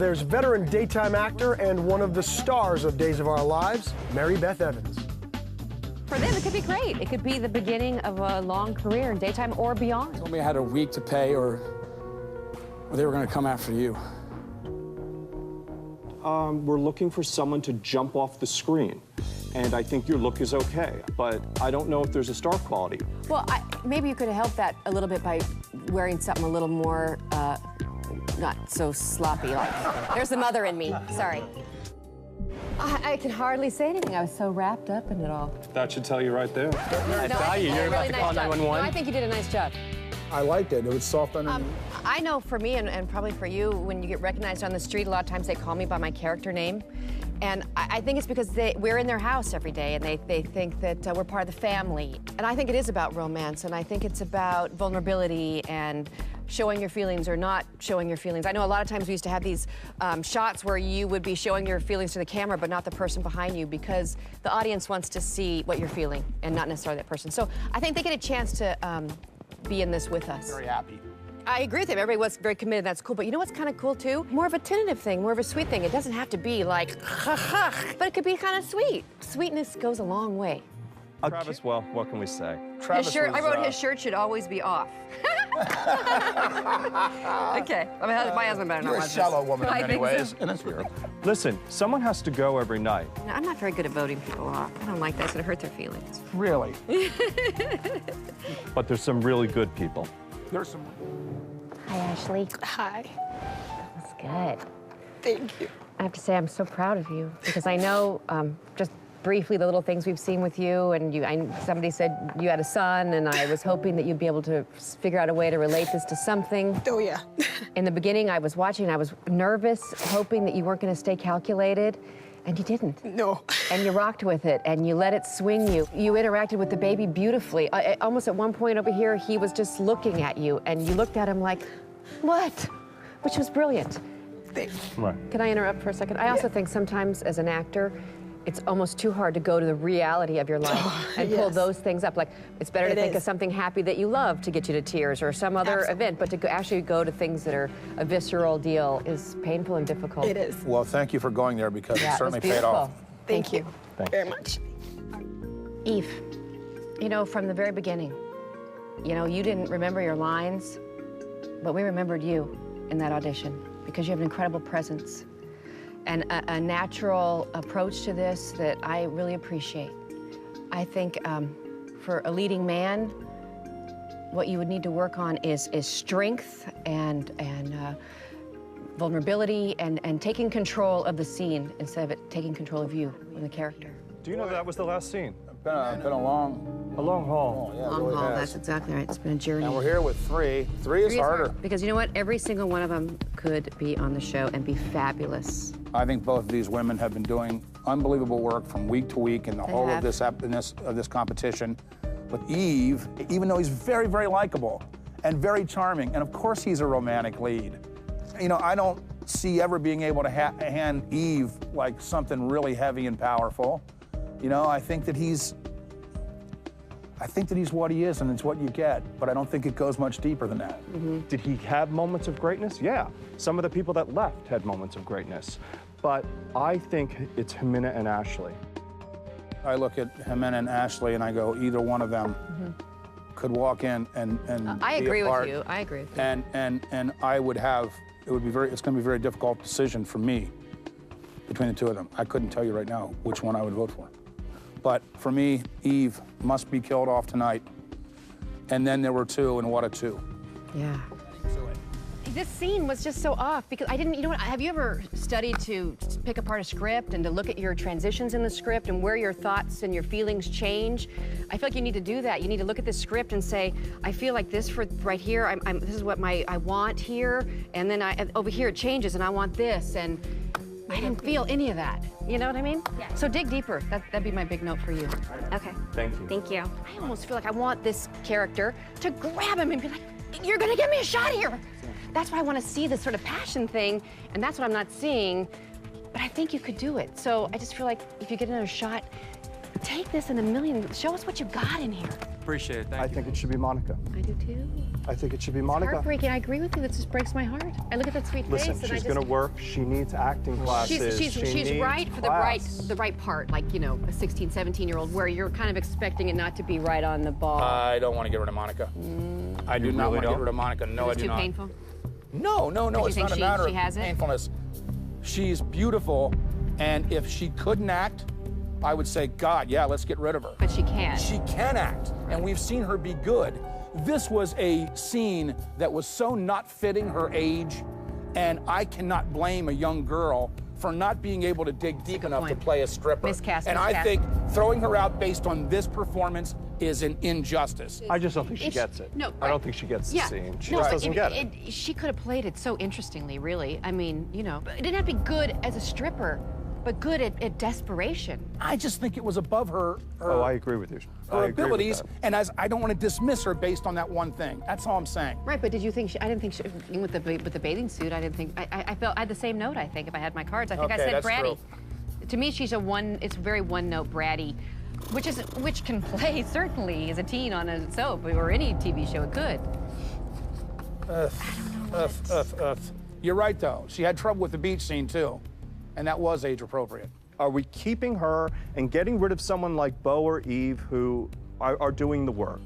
There's veteran daytime actor and one of the stars of Days of Our Lives, Mary Beth Evans. For them, it could be great. It could be the beginning of a long career in daytime or beyond. Told me I had a week to pay or they were going to come after you. We're looking for someone to jump off the screen. And I think your look is okay, but I don't know if there's a star quality. Well, maybe you could have helped that a little bit by wearing something a little more, not so sloppy. Like, there's the mother in me, sorry. I can hardly say anything. I was so wrapped up in it all. That should tell you right there. I saw you. You're about to call 911. No, I think you did a nice job. I liked it. It was soft underneath. I know for me, and probably for you, when you get recognized on the street, a lot of times they call me by my character name. And I think it's because we're in their house every day, and they think that we're part of the family. And I think it is about romance, and I think it's about vulnerability and showing your feelings or not showing your feelings. I know a lot of times we used to have these shots where you would be showing your feelings to the camera, but not the person behind you, because the audience wants to see what you're feeling and not necessarily that person. So I think they get a chance to be in this with us. Very happy. I agree with him. Everybody was very committed. That's cool. But you know what's kind of cool, too? More of a tentative thing, more of a sweet thing. It doesn't have to be like, ha, ha, but it could be kind of sweet. Sweetness goes a long way. Travis, well, what can we say? His shirt, I wrote his shirt should always be off. Okay. I mean, my husband better not You're a watch shallow this. woman in I many think ways, so. and it's weird. Listen, someone has to go every night. No, I'm not very good at voting people off. I don't like that. It's going to hurt their feelings. Really. But there's some really good people. There's some... Hi, Ashley. Hi. That's good. Thank you. I have to say, I'm so proud of you, because I know just briefly the little things we've seen with you, and somebody said you had a son, and I was hoping that you'd be able to figure out a way to relate this to something. Oh, yeah. In the beginning, I was watching, I was nervous, hoping that you weren't going to stay calculated, and you didn't. No. And you rocked with it, and you let it swing you. You interacted with the baby beautifully. Almost at one point over here, he was just looking at you, and you looked at him like, what? Which was brilliant. Thanks. Right. Can I interrupt for a second? I also think sometimes as an actor, it's almost too hard to go to the reality of your life and pull yes. those things up. Like, it's better to think of something happy that you love to get you to tears, or some other event, but to actually go to things that are a visceral deal is painful and difficult. It is. Well, thank you for going there, because Yeah, it it certainly was paid beautiful. off. Thank you Thanks. very much. Eve, you know, from the very beginning, you know, you didn't remember your lines, but we remembered you in that audition, because you have an incredible presence and a natural approach to this that I really appreciate. I think for a leading man, what you would need to work on is strength and vulnerability and taking control of the scene instead of it taking control of you and the character. Do you know that was the last scene? It's been a long... A long haul. Yeah, it Long really haul, has. that's exactly right. It's been a journey. And we're here with three. Three is harder. hard, because you know what? Every single one of them could be on the show and be fabulous. I think both of these women have been doing unbelievable work from week to week in the whole have. of this competition. With Eve, even though he's very, very likable and very charming, and of course he's a romantic lead. You know, I don't see ever being able to hand Eve like something really heavy and powerful. You know, I think that he's what he is, and it's what you get, but I don't think it goes much deeper than that. Mm-hmm. Did he have moments of greatness? Yeah. Some of the people that left had moments of greatness. But I think it's Jimena and Ashley. I look at Jimena and Ashley and I go, either one of them could walk in and I be agree a with part. you. I agree with you. And I would have, it's going to be a very difficult decision for me between the two of them. I couldn't tell you right now which one I would vote for. But for me, Eve must be killed off tonight. And then there were two, and what a two. Yeah. This scene was just so off, because I didn't, you know what, have you ever studied to pick apart a script and to look at your transitions in the script and where your thoughts and your feelings change? I feel like you need to do that. You need to look at the script and say, I feel like this for right here, this is what I want here, and then over here it changes and I want this, and I didn't feel any of that. You know what I mean? Yeah. So dig deeper. That'd be my big note for you. Okay. Thank you. Thank you. I almost feel like I want this character to grab him and be like, you're gonna give me a shot here. That's why I want to see this sort of passion thing, and that's what I'm not seeing, but I think you could do it. So I just feel like if you get another shot, take this in a million, show us what you got in here. appreciate it. I Thank you. think it should be Monica. I do too. I think it should be It's Monica. heartbreaking. I agree with you. That just breaks my heart. I look at that sweet Listen, face and she's I just... gonna work. She needs acting classes. She's She needs right for class. the right part, like, you know, a 16, 17-year-old, where you're kind of expecting it not to be right on the ball. I don't want to get rid of Monica. I do not really want to don't? get rid of Monica. No, I It's do too not. painful. No, no, no. you It's think not a she matter has of it? painfulness. She's beautiful, and if she couldn't act, I would say, God, yeah, let's get rid of her. But she can. She can act, and we've seen her be good. This was a scene that was so not fitting her age, and I cannot blame a young girl for not being able to dig deep enough to point. play a stripper. Miscast, and I miscast. think throwing her out based on this performance is an injustice. I just don't think she If- gets it. no, I don't right. think she gets Yeah. the scene. She No, just doesn't get it. She could have played it so interestingly, really. I mean, you know, it didn't have to be good as a stripper, but good at desperation. I just think it was above her Oh, I agree with you. I her agree with abilities, that. and as I don't want to dismiss her based on that one thing. That's all I'm saying. Right, but did you think I didn't think with the bathing suit, I didn't think, I felt, I had the same note, I think, if I had my cards. I think I Okay, said that's bratty. true. To me, she's it's very one-note bratty, which can play, certainly, as a teen on a soap or any TV show, it could. You're right, though. She had trouble with the beach scene, too, and that was age appropriate. Are we keeping her and getting rid of someone like Bo or Eve who are doing the work?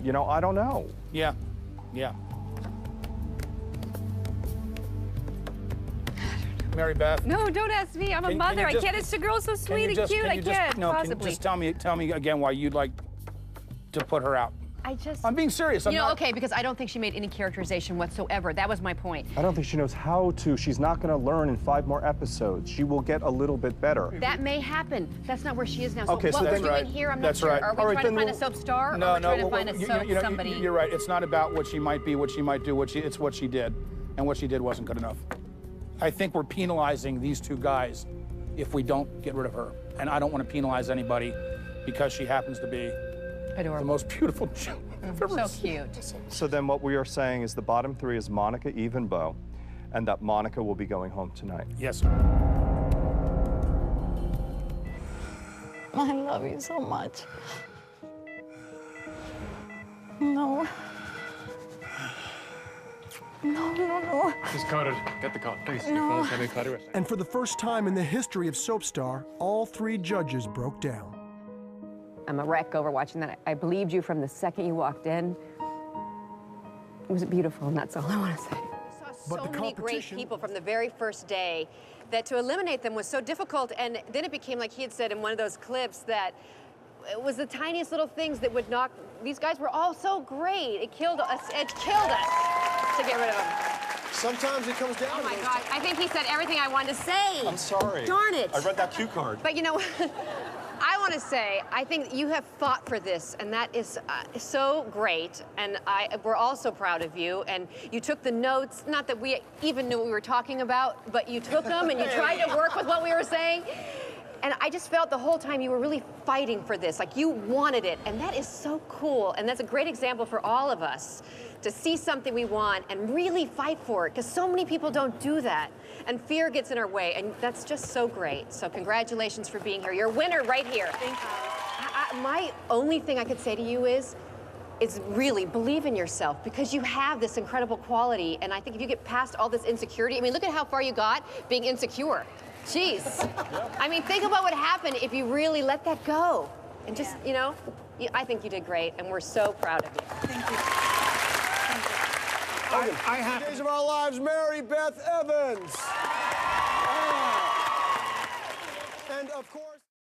You know, I don't know. Yeah, yeah. Mary Beth. No, don't ask me. I'm a Can mother. you I just- can't. It's a girl so can sweet you and just- cute. can I you just- can't no, possibly. Can you just tell me again why you'd like to put her out? I just. I'm being serious. I'm You know, not, okay, because I don't think she made any characterization whatsoever. That was my point. I don't think she knows how to. She's not going to learn in 5 more episodes. She will get a little bit better. That may happen. That's not where she is now. So Okay, so what we're that's doing right. here, I'm That's not sure. right. Are we All right, trying to then find a soap star, No, or are we no. trying to find a soap somebody? You're right. It's not about what she might be, what she might do. It's what she did, and what she did wasn't good enough. I think we're penalizing these two guys if we don't get rid of her, and I don't want to penalize anybody because she happens to be the Adorable. most beautiful chick I've ever So seen. cute. So then what we are saying is the bottom 3 is Monica, Eve, and Bo, and that Monica will be going home tonight. Yes. I love you so much. No. No, no, no. She's coded. Get the code, please. No. Your phone's having code. And for the first time in the history of Soapstar, all 3 judges broke down. I'm a wreck over watching that. I believed you from the second you walked in. It was beautiful, and that's all I want to say. I saw But so the many great competition- people from the very first day that to eliminate them was so difficult, and then it became, like he had said in one of those clips, that it was the tiniest little things that would knock. These guys were all so great. It killed us. It killed us to get rid of them. Sometimes it comes down Oh to my those God! I think he said everything I wanted to say. I'm sorry. Darn it! I read that cue card. But you know what? I want to say, I think you have fought for this, and that is so great. And we're all so proud of you. And you took the notes, not that we even knew what we were talking about, but you took them and you tried to work with what we were saying. And I just felt the whole time you were really fighting for this, like you wanted it. And that is so cool. And that's a great example for all of us to see something we want and really fight for it, because so many people don't do that. And fear gets in our way, and that's just so great. So congratulations for being here. You're a winner right here. Thank you. My only thing I could say to you is really believe in yourself, because you have this incredible quality. And I think if you get past all this insecurity, I mean, look at how far you got being insecure. Jeez. I mean, think about what happened if you really let that go. And just, you know, I think you did great, and we're so proud of you. Thank you. Days of Our Lives, Mary Beth Evans.